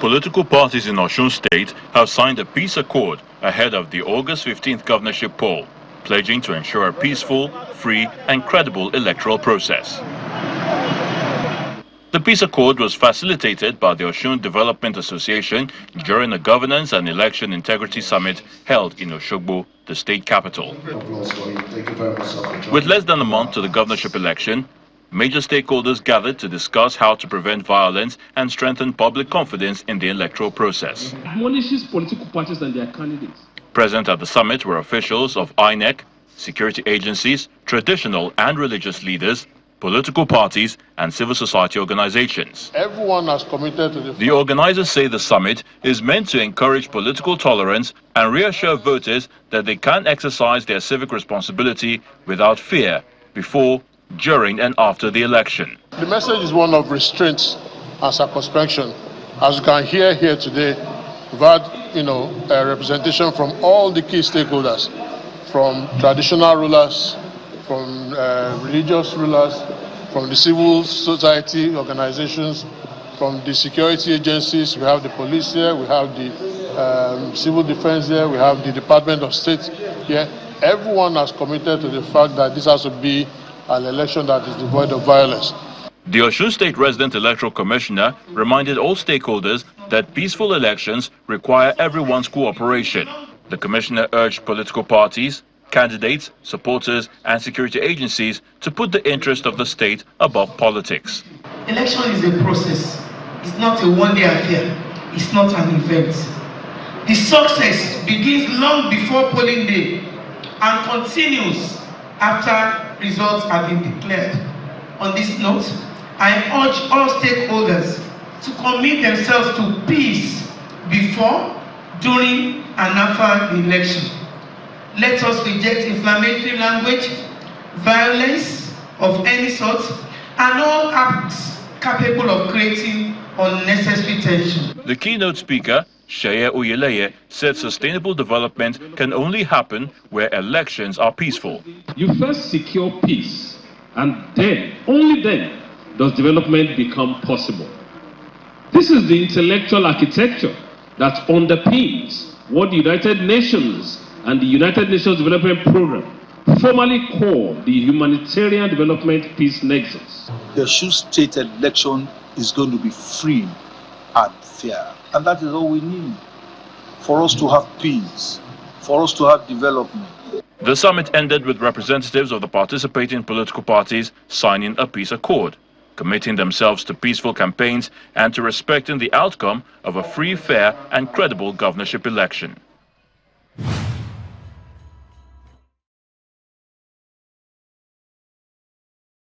Political parties in Osun State have signed a peace accord ahead of the August 15th governorship poll, pledging to ensure a peaceful, free and credible electoral process. The peace accord was facilitated by the Osun Development Association during the Governance and Election Integrity Summit held in Osogbo, the state capital. With less than a month to the governorship election, major stakeholders gathered to discuss how to prevent violence and strengthen public confidence in the electoral process. Admonishes political parties and their candidates. Present at the summit were officials of INEC, security agencies, traditional and religious leaders, political parties and civil society organizations. Everyone has committed to the organizers say the summit is meant to encourage political tolerance and reassure voters that they can exercise their civic responsibility without fear before, during and after the election. The message is one of restraint and circumspection. As you can hear here today, we've had a representation from all the key stakeholders, from traditional rulers, from religious rulers, from the civil society organizations, from the security agencies. We have the police here, we have the civil defense here, we have the Department of State here. Everyone has committed to the fact that this has to be an election that is devoid of violence. The Osun State Resident Electoral Commissioner reminded all stakeholders that peaceful elections require everyone's cooperation. The commissioner urged political parties, candidates, supporters and security agencies to put the interest of the state above politics. Election is a process. It's not a one-day affair. It's not an event. The success begins long before polling day and continues after results have been declared. On this note, I urge all stakeholders to commit themselves to peace before, during and after the election. Let us reject inflammatory language, violence of any sort, and all acts capable of creating unnecessary tension. The keynote speaker, Sheye Oyeleye, said sustainable development can only happen where elections are peaceful. You first secure peace, and then, only then, does development become possible. This is the intellectual architecture that underpins what the United Nations and the United Nations Development Program formally called the Humanitarian Development Peace Nexus. The Osun State election is going to be free and fair. And that is all we need for us to have peace, for us to have development. The summit ended with representatives of the participating political parties signing a peace accord, committing themselves to peaceful campaigns and to respecting the outcome of a free, fair and credible governorship election.